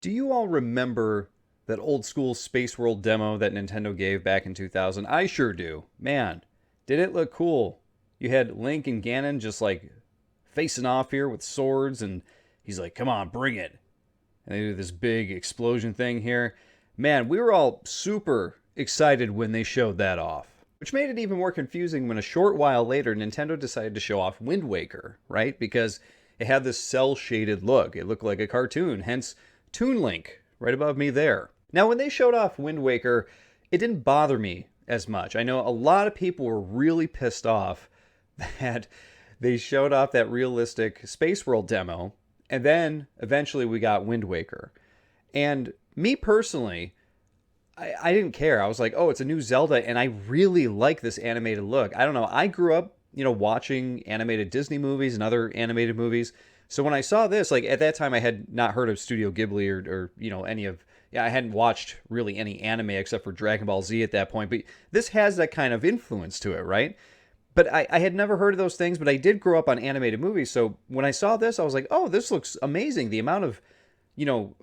Do you all remember that old school spaceworld demo that Nintendo gave back in 2000? I sure do. Man, did it look cool. You had Link and Ganon just like facing off here with swords, and he's like, come on, bring it. And they do this big explosion thing here. Man, we were all super excited when they showed that off. Which made it even more confusing when a short while later Nintendo decided to show off Wind Waker, right? Because it had this cell shaded look. It looked like a cartoon, hence Toon Link, right above me there. Now, when they showed off Wind Waker, it didn't bother me as much. I know a lot of people were really pissed off that they showed off that realistic Space World demo, and then eventually we got Wind Waker. And me personally, I didn't care. I was like, oh, it's a new Zelda, and I really like this animated look. I don't know. I grew up, watching animated Disney movies and other animated movies. So when I saw this, like at that time, I had not heard of Studio Ghibli or any of, yeah, I hadn't watched really any anime except for Dragon Ball Z at that point. But this has that kind of influence to it, right? But I had never heard of those things, but I did grow up on animated movies. So when I saw this, I was like, oh, this looks amazing. The amount of, you know,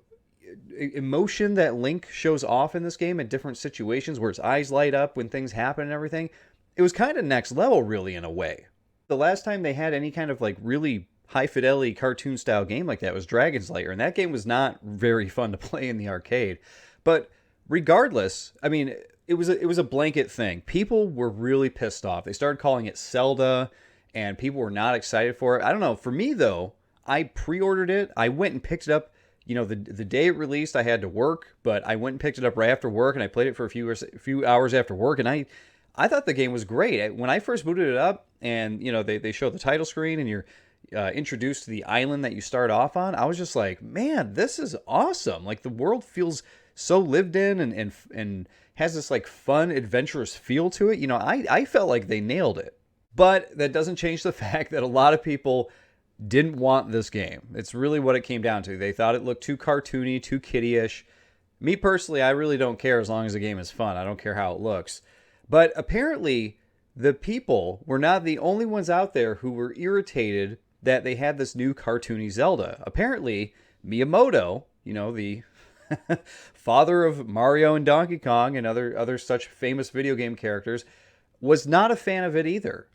emotion that Link shows off in this game in different situations where his eyes light up when things happen and everything, it was kind of next level, really, in a way. The last time they had any kind of like really high fidelity cartoon style game like that was Dragon's Lair, and that game was not very fun to play in the arcade. But regardless, I mean, it was a blanket thing. People were really pissed off. They started calling it Zelda, and people were not excited for it. I don't know. For me though, I pre-ordered it. I went and picked it up. The day it released, I had to work, but I went and picked it up right after work, and I played it for a few hours after work, and I thought the game was great. When I first booted it up, and they show the title screen, and you're introduced to the island that you start off on, I was just like, man, this is awesome. Like the world feels so lived in and has this like fun, adventurous feel to it. I felt like they nailed it. But that doesn't change the fact that a lot of people didn't want this game. It's really what it came down to. They thought it looked too cartoony, too kiddie-ish. Me personally, I really don't care as long as the game is fun. I don't care how it looks. But apparently, the people were not the only ones out there who were irritated that they had this new cartoony Zelda. Apparently, Miyamoto, the father of Mario and Donkey Kong and other such famous video game characters, was not a fan of it either.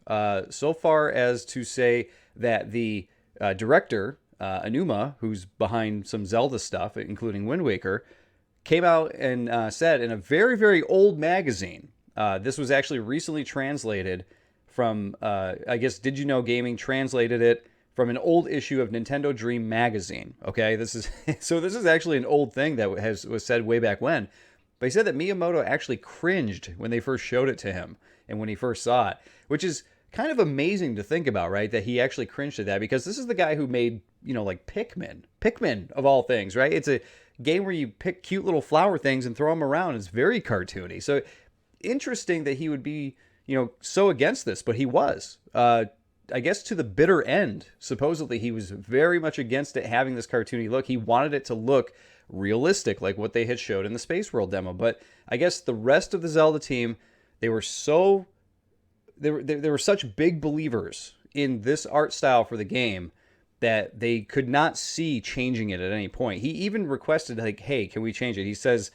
So far as to say that the director, Anuma, who's behind some Zelda stuff, including Wind Waker, came out and said in a very, very old magazine, this was actually recently translated from, I guess, Did You Know Gaming translated it from an old issue of Nintendo Dream magazine. Okay, this is this is actually an old thing that was said way back when. But he said that Miyamoto actually cringed when they first showed it to him and when he first saw it, which is kind of amazing to think about, right? That he actually cringed at that, because this is the guy who made, like Pikmin of all things, right? It's a game where you pick cute little flower things and throw them around. It's very cartoony. So interesting that he would be, so against this, but he was. I guess to the bitter end. Supposedly he was very much against it having this cartoony look. He wanted it to look realistic, like what they had showed in the Space World demo. But I guess the rest of the Zelda team, they were they were such big believers in this art style for the game that they could not see changing it at any point. He even requested, like, hey, can we change it? He says,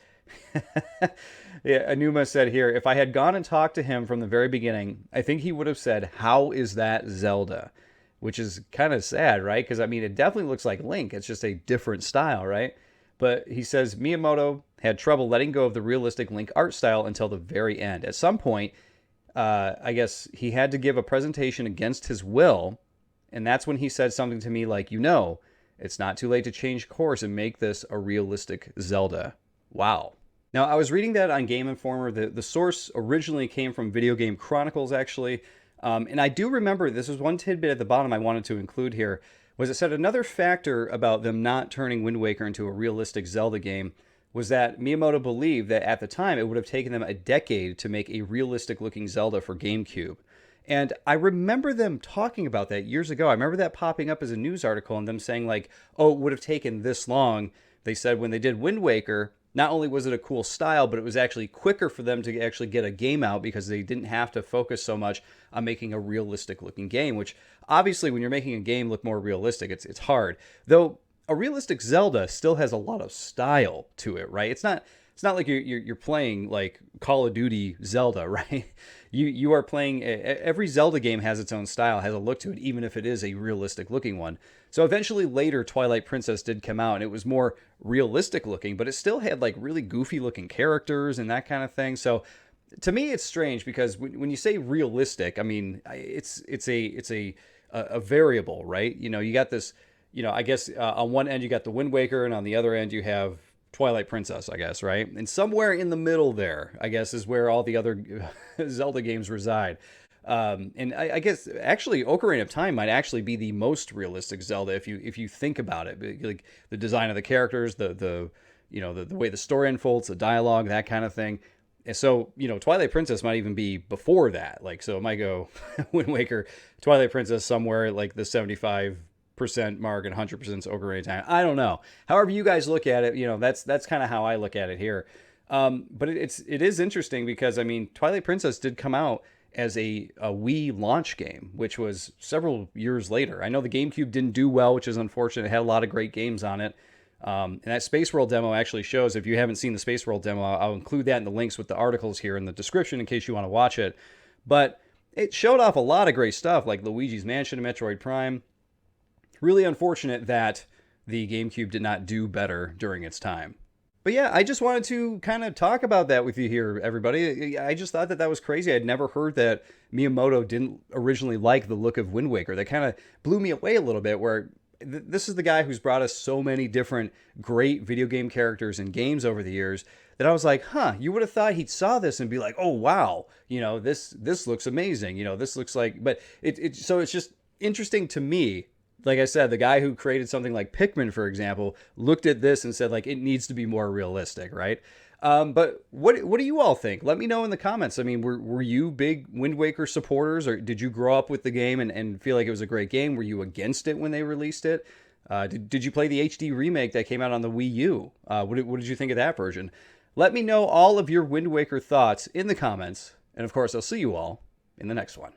yeah, Anuma said here, if I had gone and talked to him from the very beginning, I think he would have said, how is that Zelda? Which is kind of sad, right? Because, I mean, it definitely looks like Link. It's just a different style, right? But he says Miyamoto had trouble letting go of the realistic Link art style until the very end. At some point, I guess he had to give a presentation against his will, and that's when he said something to me like, it's not too late to change course and make this a realistic Zelda. Wow. Now, I was reading that on Game Informer. The source originally came from Video Game Chronicles, actually. And I do remember, this was one tidbit at the bottom I wanted to include here, was it said another factor about them not turning Wind Waker into a realistic Zelda game was that Miyamoto believed that at the time it would have taken them a decade to make a realistic looking Zelda for GameCube. And I remember them talking about that years ago. I remember that popping up as a news article and them saying like, oh, it would have taken this long. They said when they did Wind Waker, not only was it a cool style, but it was actually quicker for them to actually get a game out because they didn't have to focus so much on making a realistic looking game, which obviously when you're making a game look more realistic, it's hard. Though a realistic Zelda still has a lot of style to it, right? It's not like you're playing like Call of Duty Zelda, right? You are playing every Zelda game has its own style, has a look to it, even if it is a realistic looking one. So eventually later Twilight Princess did come out and it was more realistic looking, but it still had like really goofy looking characters and that kind of thing. So to me it's strange because when you say realistic, I mean it's a variable, right? You know, you got this, you know, I guess on one end you got the Wind Waker and on the other end you have Twilight Princess, I guess, right? And somewhere in the middle there, I guess, is where all the other Zelda games reside. And I guess actually Ocarina of Time might actually be the most realistic Zelda if you think about it, like the design of the characters, the you know the way the story unfolds, the dialogue, that kind of thing. And so, you know, Twilight Princess might even be before that. Like, so it might go Wind Waker, Twilight Princess somewhere at like the 75% mark and 100% Ocarina of Time. I don't know. However you guys look at it, you know, that's kind of how I look at it here. But it is interesting because I mean, Twilight Princess did come out as a Wii launch game, which was several years later. I know the GameCube didn't do well, which is unfortunate. It had a lot of great games on it. And that Space World demo actually shows, if you haven't seen the Space World demo, I'll include that in the links with the articles here in the description in case you want to watch it. But it showed off a lot of great stuff like Luigi's Mansion and Metroid Prime. Really unfortunate that the GameCube did not do better during its time. But yeah, I just wanted to kind of talk about that with you here, everybody. I just thought that was crazy. I'd never heard that Miyamoto didn't originally like the look of Wind Waker. That kind of blew me away a little bit, where this is the guy who's brought us so many different great video game characters and games over the years that I was like, huh, you would have thought he'd saw this and be like, oh, wow, you know, this looks amazing. You know, this looks like, but so it's just interesting to me. Like I said, the guy who created something like Pikmin, for example, looked at this and said, like, it needs to be more realistic, right? But what do you all think? Let me know in the comments. I mean, were you big Wind Waker supporters, or did you grow up with the game and feel like it was a great game? Were you against it when they released it? Did you play the HD remake that came out on the Wii U? What did you think of that version? Let me know all of your Wind Waker thoughts in the comments. And of course, I'll see you all in the next one.